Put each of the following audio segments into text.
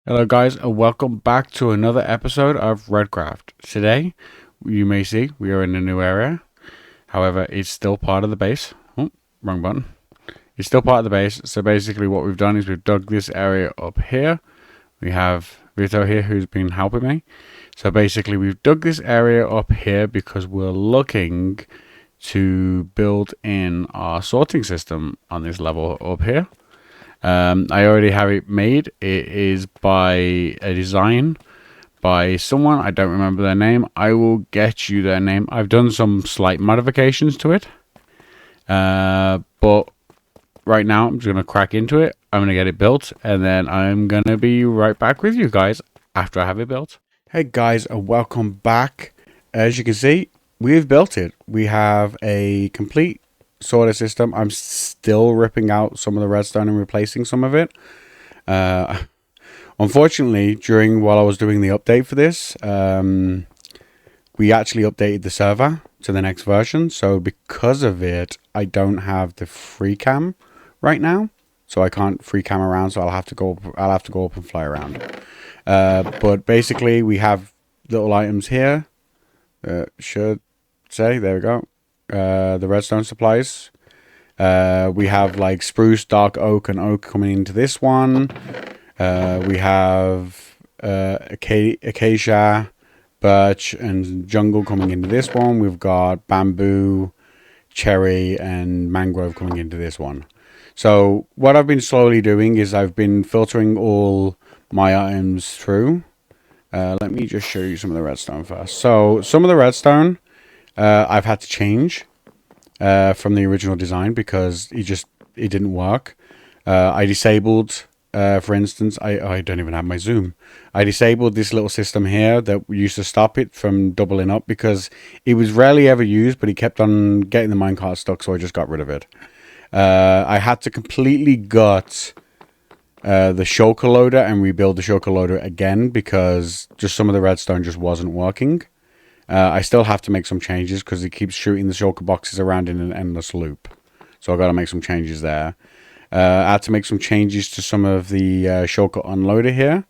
Hello guys and welcome back to another episode of Redcraft. Today, you may see we are in a new area. However, it's still part of the base. Oh, wrong button. It's still part of the base. So basically what we've done is we've dug this area up here. We have Vito here who's been helping me. So basically we've dug this area up here because we're looking to build in our sorting system on this level up here. I already have it made. It is by a design by someone. I don't remember their name. I will get you their name. I've done some slight modifications to it. But right now I'm just going to crack into it. I'm going to get it built. And then I'm going to be right back with you guys after I have it built. Hey guys, and welcome back. As you can see, we've built it. We have a complete sorter system. I'm still ripping out some of the redstone and replacing some of it. Unfortunately, while I was doing the update for this, we actually updated the server to the next version. So because of it, I don't have the free cam right now. So I can't free cam around. So I'll have to go up and fly around. But basically, we have little items here. Should say, there we go. The redstone supplies. We have like spruce, dark oak, and oak coming into this one. We have acacia, birch, and jungle coming into this one. We've got bamboo, cherry, and mangrove coming into this one. So what I've been slowly doing is I've been filtering all my items through. Let me just show you some of the redstone first. So some of the redstone I've had to change from the original design because it didn't work. I disabled, for instance, I don't even have my zoom. I disabled this little system here that used to stop it from doubling up because it was rarely ever used, but it kept on getting the minecart stuck, so I just got rid of it. I had to completely gut the shulker loader and rebuild the shulker loader again because just some of the redstone just wasn't working. I still have to make some changes because it keeps shooting the shulker boxes around in an endless loop. So I've got to make some changes there. I had to make some changes to some of the shulker unloader here.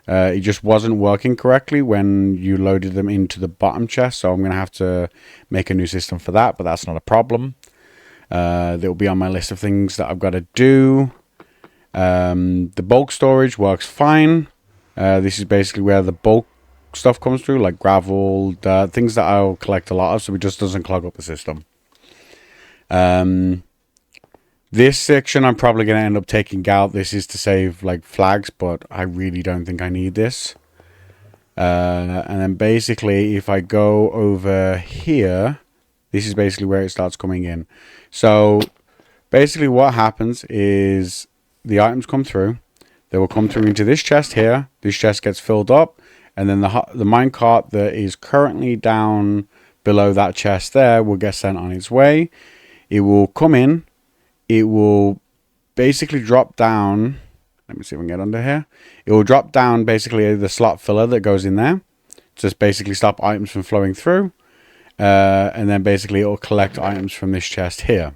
It just wasn't working correctly when you loaded them into the bottom chest. So I'm going to have to make a new system for that, but that's not a problem. They'll be on my list of things that I've got to do. The bulk storage works fine. This is basically where the bulk stuff comes through, like gravel, dirt, things that I'll collect a lot of, so it just doesn't clog up the system. This section I'm probably going to end up taking out. This is to save like flags, but I really don't think I need this. And then basically if I go over here, this is basically where it starts coming in. So basically what happens is the items come through. They will come through into this chest here. This chest gets filled up. And then the minecart that is currently down below that chest there will get sent on its way. It will come in. It will basically drop down. Let me see if we can get under here. It will drop down basically the slot filler that goes in there. Just basically stop items from flowing through. And then basically it will collect items from this chest here.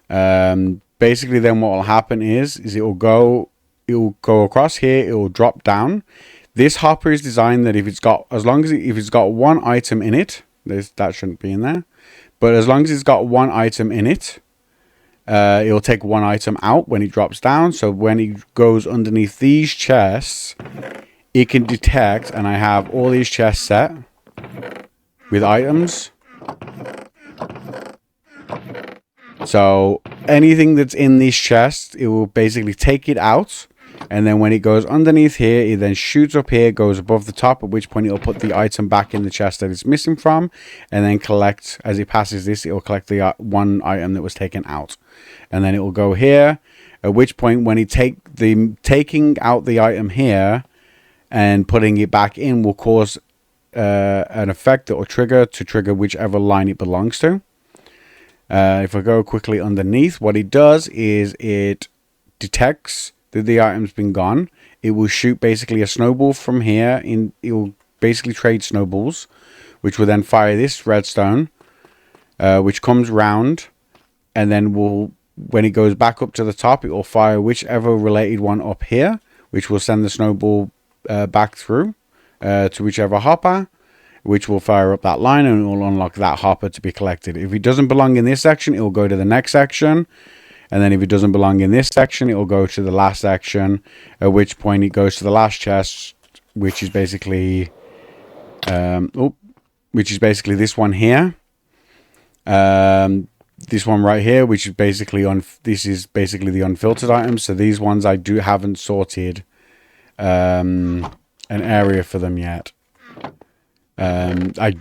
Basically then what will happen is it will go across here. It will drop down. This hopper is designed that if it's got one item in it, that shouldn't be in there, but as long as it's got one item in it, it'll take one item out when it drops down. So when it goes underneath these chests, it can detect, and I have all these chests set with items. So anything that's in these chests, it will basically take it out. And then when it goes underneath here, it then shoots up here, goes above the top, at which point it'll put the item back in the chest that it's missing from, and then collect, as it passes this, it will collect the one item that was taken out. And then it will go here, at which point when it taking out the item here and putting it back in will cause an effect that will trigger whichever line it belongs to. If I go quickly underneath, what it does is it detects that the item's been gone. It will shoot basically a snowball from here. It will basically trade snowballs, which will then fire this redstone, which comes round, and then when it goes back up to the top, it will fire whichever related one up here, which will send the snowball back through to whichever hopper, which will fire up that line and it will unlock that hopper to be collected. If it doesn't belong in this section, it will go to the next section. And then if it doesn't belong in this section, it will go to the last section, at which point it goes to the last chest, which is basically, this one here. This one right here, which is basically this is basically the unfiltered items. So these ones I haven't sorted an area for them yet. I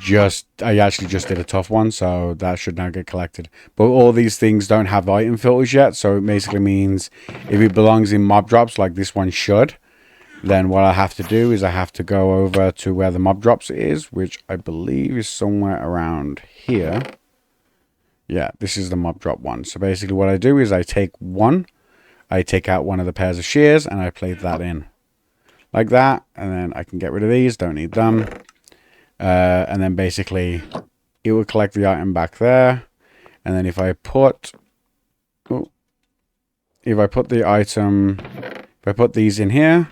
actually just did a tough one, so that should now get collected. But all these things don't have item filters yet, so it basically means if it belongs in mob drops like this one should, then what I have to do is I have to go over to where the mob drops is, which I believe is somewhere around here. Yeah, this is the mob drop one. So basically what I do is I take out one of the pairs of shears and I plate that in like that, and then I can get rid of these, don't need them. And then basically it will collect the item back there. And then if I put these in here,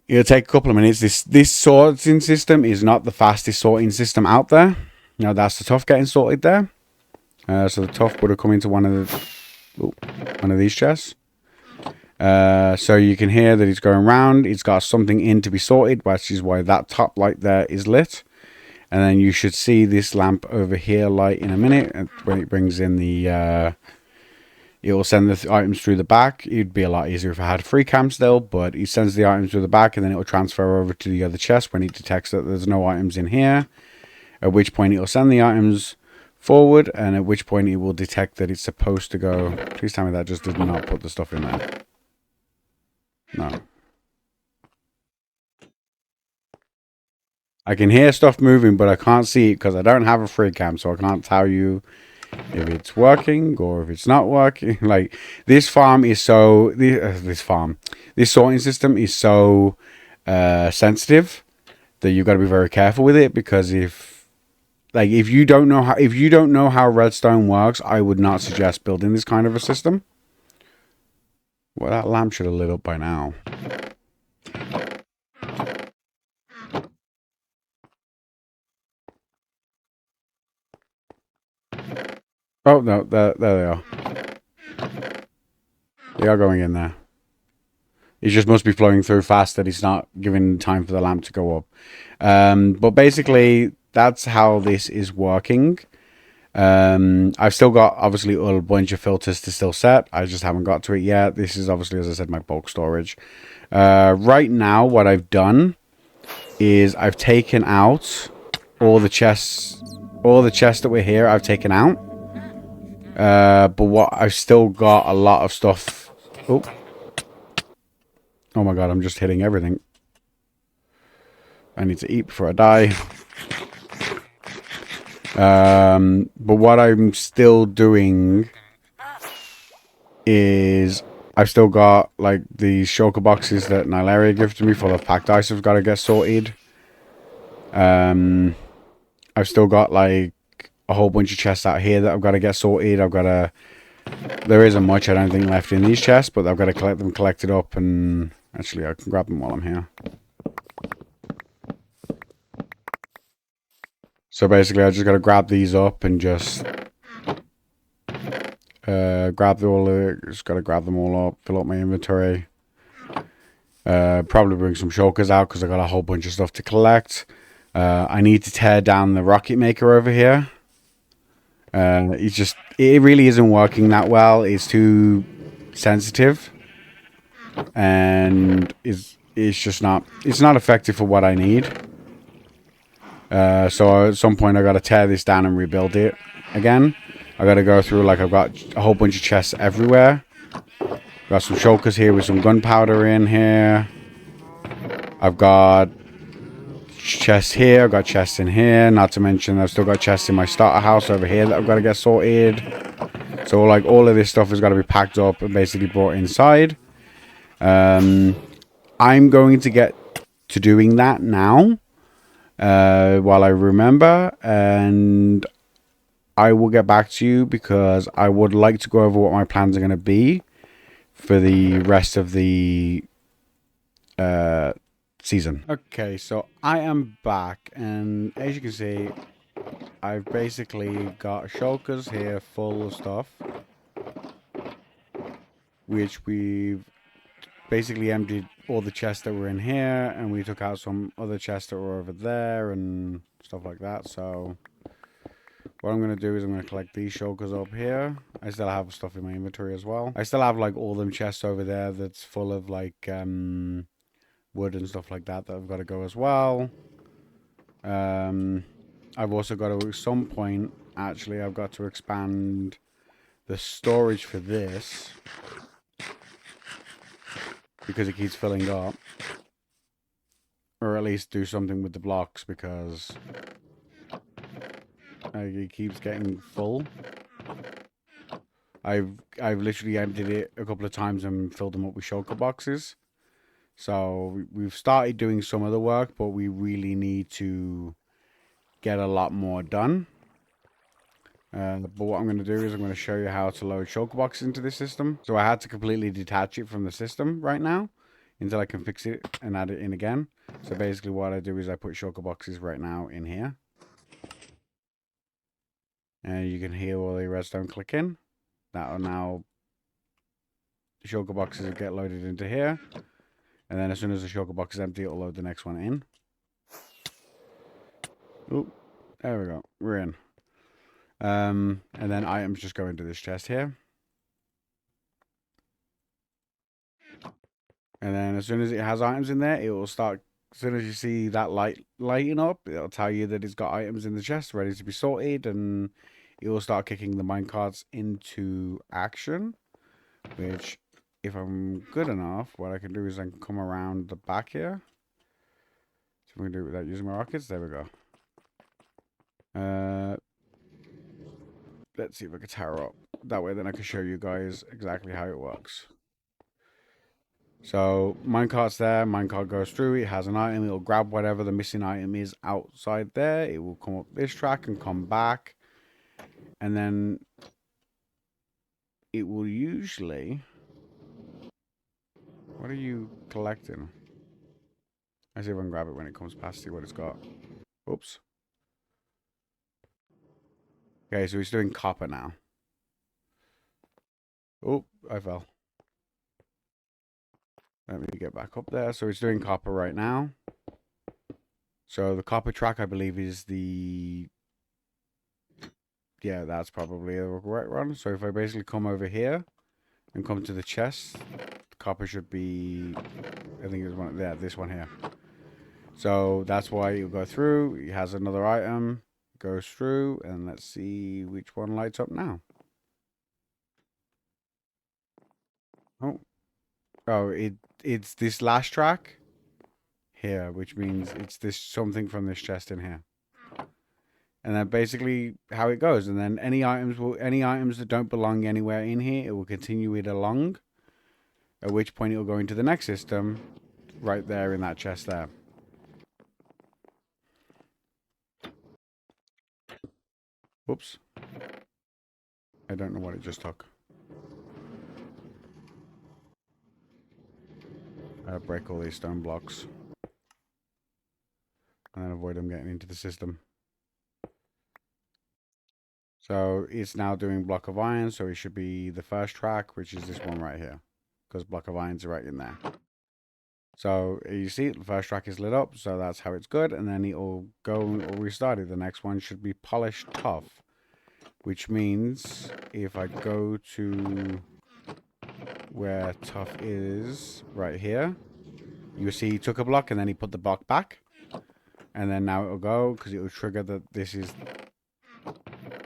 it'll take a couple of minutes. This sorting system is not the fastest sorting system out there. Now that's the tough getting sorted there. So the tough would have come into one of these chests. So you can hear that it's going round. It's got something in to be sorted, which is why that top light there is lit. And then you should see this lamp over here light in a minute. And when it brings in the, it will send the items through the back. It'd be a lot easier if I had a free cam still, but it sends the items through the back and then it will transfer over to the other chest when it detects that there's no items in here. At which point it will send the items forward, and at which point it will detect that it's supposed to go. Please tell me that just did not put the stuff in there. No. I can hear stuff moving, but I can't see it because I don't have a free cam, so I can't tell you if it's working or if it's not working. Like, this farm is so... This sorting system is so sensitive that you've got to be very careful with it, because if you don't know how redstone works, I would not suggest building this kind of a system. Well, that lamp should have lit up by now. Oh, no, there they are. They are going in there. It just must be flowing through fast that it's not giving time for the lamp to go up. But basically, that's how this is working. I've still got, obviously, a bunch of filters to still set. I just haven't got to it yet. This is obviously, as I said, my bulk storage. Right now, what I've done is I've taken out all the chests that were here. I've taken out. But what I've still got a lot of stuff. Oh my god, I'm just hitting everything. I need to eat before I die. But what I'm still doing is I've still got like the shulker boxes that Nylaria gave to me full of packed ice. I've got to get sorted. I've still got like a whole bunch of chests out here that I've got to get sorted. There isn't much, I don't think, left in these chests, but I've got to collect them collected up, and actually I can grab them while I'm here. So basically I just got to grab these up and just just got to grab them all up, fill up my inventory. Probably bring some shulkers out because I got a whole bunch of stuff to collect. I need to tear down the rocket maker over here. It really isn't working that well. It's too sensitive, and it's not effective for what I need. So at some point I got to tear this down and rebuild it again. I got to go through, like, I've got a whole bunch of chests everywhere. Got some shulkers here with some gunpowder in here. I've got chests here, I've got chests in here, not to mention I've still got chests in my starter house over here that I've got to get sorted. So like all of this stuff has got to be packed up and basically brought inside. I'm going to get to doing that now while I remember, and I will get back to you because I would like to go over what my plans are going to be for the rest of the season. Okay, so I am back, and as you can see, I've basically got shulkers here full of stuff, which we've basically emptied all the chests that were in here, and we took out some other chests that were over there and stuff like that. So what I'm going to do is I'm going to collect these shulkers up here. I still have stuff in my inventory as well. I still have like all them chests over there that's full of like wood and stuff like that I've got to go as well. I've also got to, at some point, actually, I've got to expand the storage for this because it keeps filling up. Or at least do something with the blocks because it keeps getting full. I've literally emptied it a couple of times and filled them up with shulker boxes. So we've started doing some of the work, but we really need to get a lot more done. But what I'm going to do is I'm going to show you how to load shulker boxes into this system. So I had to completely detach it from the system right now until I can fix it and add it in again. So basically what I do is I put shulker boxes right now in here. And you can hear all the redstone click in. That will now, the shulker boxes will get loaded into here. And then as soon as the shulker box is empty, it'll load the next one in. Oop, there we go. We're in. And then items just go into this chest here. And then as soon as it has items in there, it will start. As soon as you see that light lighting up, it'll tell you that it's got items in the chest ready to be sorted, and it will start kicking the minecarts into action. Which, if I'm good enough, what I can do is I can come around the back here. So we can do it without using my rockets. There we go. Let's see if I can tower up. That way then I can show you guys exactly how it works. So minecart's there, minecart goes through, it has an item, it'll grab whatever the missing item is outside there, it will come up this track and come back, and then it will usually... What are you collecting? I see if I can grab it when it comes past, see what it's got. Oops. Okay, so he's doing copper now. Oh, I fell. Let me get back up there. So it's doing copper right now. So the copper track, I believe, is the... Yeah, that's probably the right one. So if I basically come over here and come to the chest, the copper should be... I think it's one... Yeah, this one here. So that's why you'll go through. It has another item. Goes through. And let's see which one lights up now. Oh, it's this last track here, which means it's this something from this chest in here. And then basically how it goes. And then any items that don't belong anywhere in here, it will continue it along. At which point it will go into the next system right there in that chest there. Whoops. I don't know what it just took. I break all these stone blocks. And then avoid them getting into the system. So it's now doing block of iron, so it should be the first track, which is this one right here. Because block of iron's right in there. So you see, the first track is lit up, so that's how it's good. And then it'll go and it'll restart it. The next one should be polished tough. Which means if I go to where tough is, right here, you see he took a block and then he put the block back. And then now it'll go, because it will trigger that this is...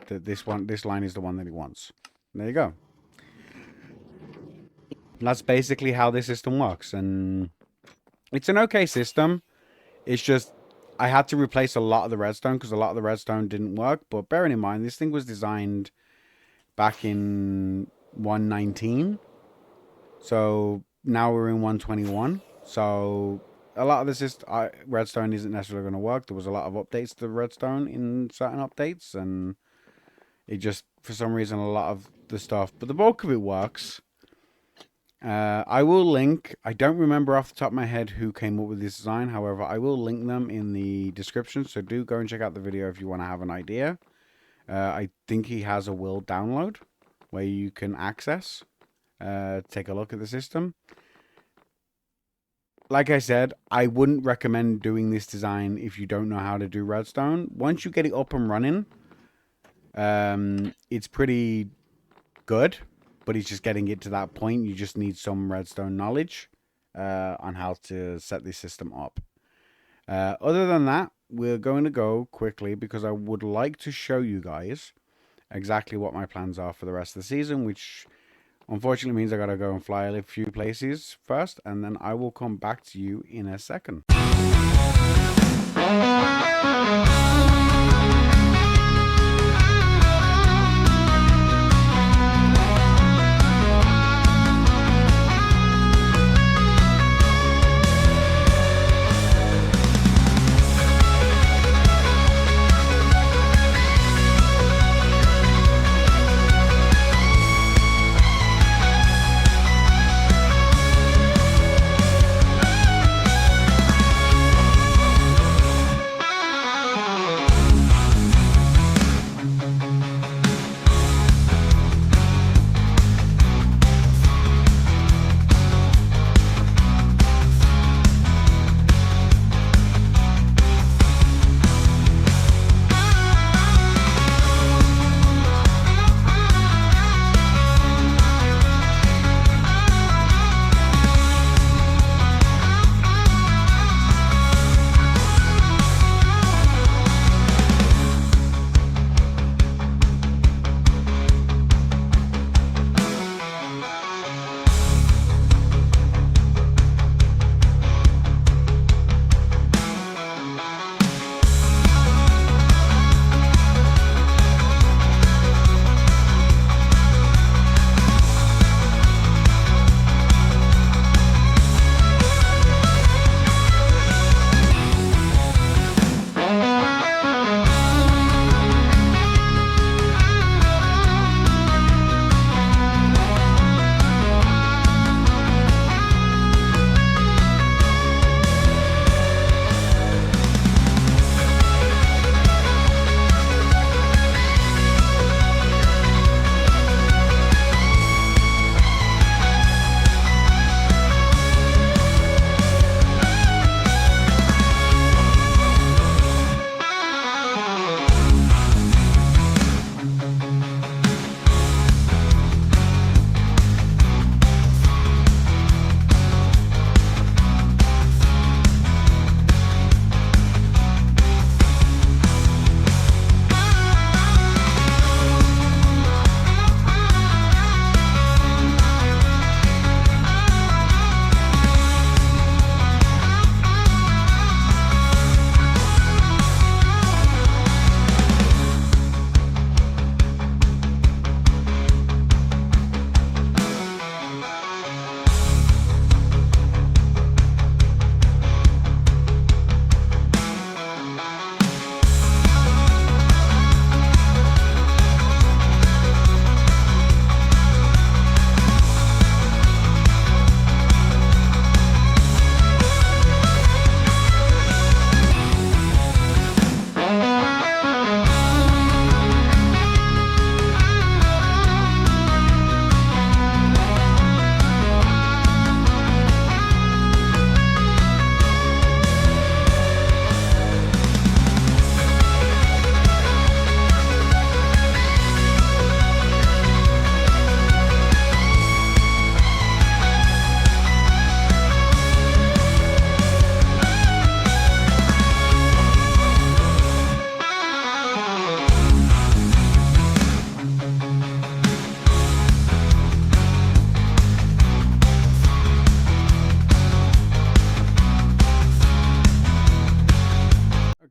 This line is the one that he wants. And there you go. And that's basically how this system works. And it's an okay system. It's just I had to replace a lot of the redstone because a lot of the redstone didn't work. But bearing in mind, this thing was designed back in 119. So now we're in 121. So a lot of this redstone isn't necessarily going to work. There was a lot of updates to the redstone in certain updates, and it just, for some reason, a lot of the stuff, but the bulk of it works. I will link, I don't remember off the top of my head who came up with this design. However, I will link them in the description. So do go and check out the video if you want to have an idea. I think he has a world download where you can access, take a look at the system. Like I said, I wouldn't recommend doing this design if you don't know how to do redstone. Once you get it up and running, it's pretty good, but it's just getting it to that point. You just need some redstone knowledge on how to set this system up. Other than that, we're going to go quickly because I would like to show you guys exactly what my plans are for the rest of the season, which unfortunately means I gotta go and fly a few places first, and then I will come back to you in a second.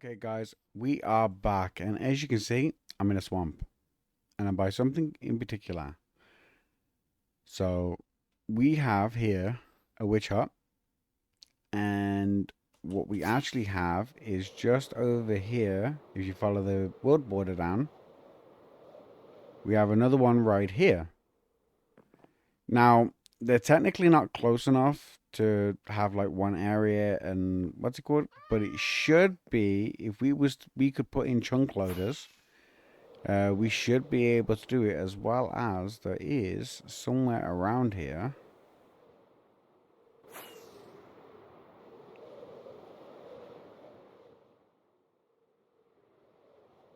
Okay, guys, we are back, and as you can see, I'm in a swamp, and I'm by something in particular. So, we have here a witch hut, and what we actually have is just over here, if you follow the world border down, we have another one right here. Now, they're technically not close enough to have like one area and what's it called, but it should be. If we could put in chunk loaders, we should be able to do it, as well as there is somewhere around here.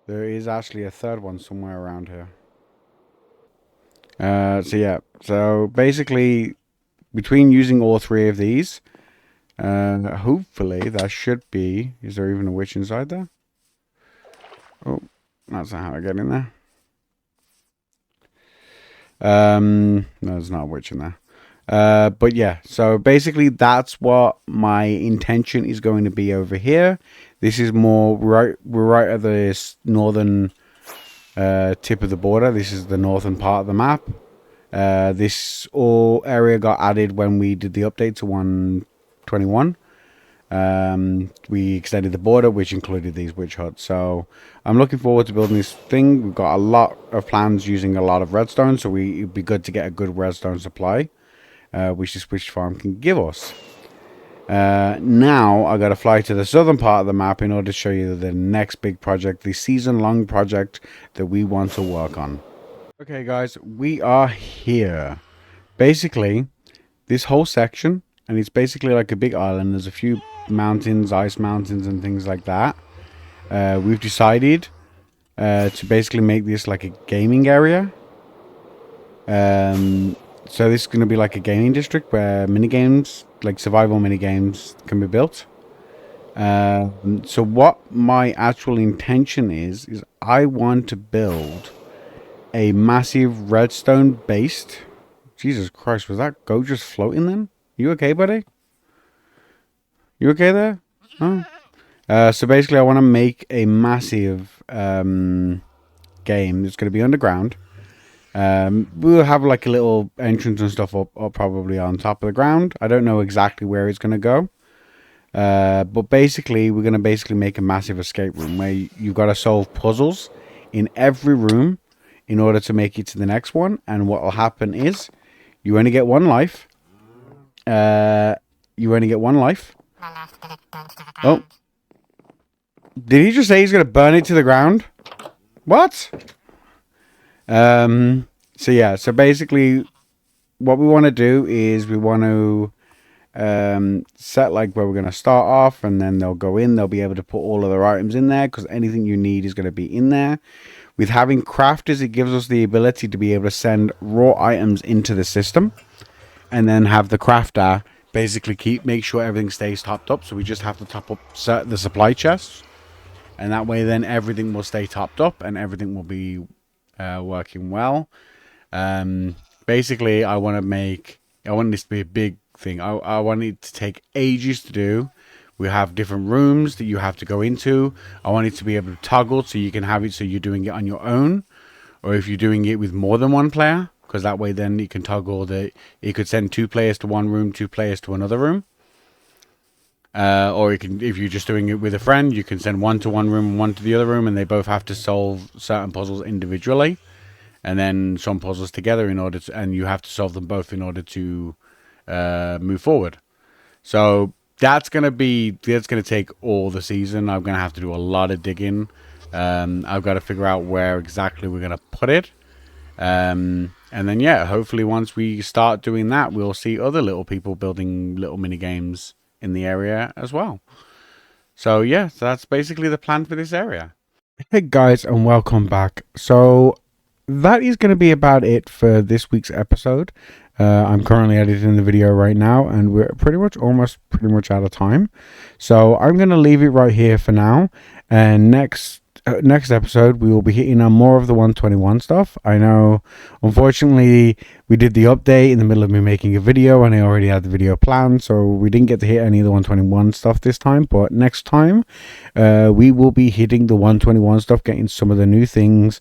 There is actually a third one somewhere around here. So yeah, so basically between using all three of these, hopefully that should be, is there even a witch inside there? Oh, that's not how I get in there. No, there's not a witch in there. But yeah, so basically that's what my intention is going to be over here. This is more we're right at the northern tip of the border. This is the northern part of the map. This all area got added when we did the update to 121. We extended the border, which included these witch huts. So I'm looking forward to building this thing. We've got a lot of plans using a lot of redstone, so it'd be good to get a good redstone supply, which this witch farm can give us. Now I got to fly to the southern part of the map in order to show you the next big project, the season-long project that we want to work on. Okay guys, we are here. Basically, this whole section, and it's basically like a big island. There's a few mountains, ice mountains and things like that. We've decided to basically make this like a gaming area. So this is going to be like a gaming district where minigames, like survival minigames, can be built. So what my actual intention is I want to build a massive redstone based. Jesus Christ, was that goat just floating then? You okay, buddy? You okay there? Oh. So basically I want to make a massive game that's going to be underground. We'll have like a little entrance and stuff up probably on top of the ground. I don't know exactly where it's going to go. But basically we're going to make a massive escape room where you've got to solve puzzles in every room in order to make it to the next one. And what will happen is you only get one life. You only get one life. Oh. Did he just say he's going to burn it to the ground? What? So yeah, so basically what we want to do is we want to set like where we're going to start off, and then they'll go in, they'll be able to put all of their items in there because anything you need is going to be in there. With having crafters, it gives us the ability to be able to send raw items into the system and then have the crafter basically make sure everything stays topped up. So we just have to top up the supply chests, and that way then everything will stay topped up and everything will be working well. Basically I want this to be a big thing. I want it to take ages to do. We have different rooms that you have to go into. I want it to be able to toggle so you can have it so you're doing it on your own, or if you're doing it with more than one player, because that way then you can toggle that you could send 2 players to one room, 2 players to another room. Or you can, if you're just doing it with a friend, you can send 1 to one room and 1 to the other room, and they both have to solve certain puzzles individually, and then some puzzles together in order to, and you have to solve them both in order to move forward. So that's gonna take all the season. I'm gonna have to do a lot of digging. I've got to figure out where exactly we're gonna put it. And then yeah, hopefully once we start doing that, we'll see other little people building little mini games in the area as well. So yeah, so that's basically the plan for this area. Hey guys, and welcome back. So that is going to be about it for this week's episode. I'm currently editing the video right now, and we're pretty much out of time. So I'm going to leave it right here for now. And next episode, we will be hitting on more of the 121 stuff. I know, unfortunately, we did the update in the middle of me making a video, and I already had the video planned, so we didn't get to hit any of the 121 stuff this time. But next time, we will be hitting the 121 stuff, getting some of the new things,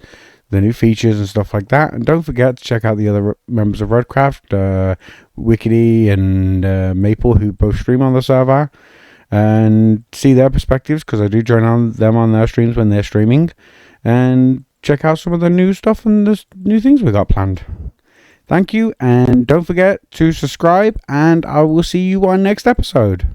the new features and stuff like that. And don't forget to check out the other members of Redcraft, Wickedy and Maple, who both stream on the server, and see their perspectives, because I do join them on their streams when they're streaming, and check out some of the new stuff and the new things we got planned. Thank you, and don't forget to subscribe, and I will see you on next episode.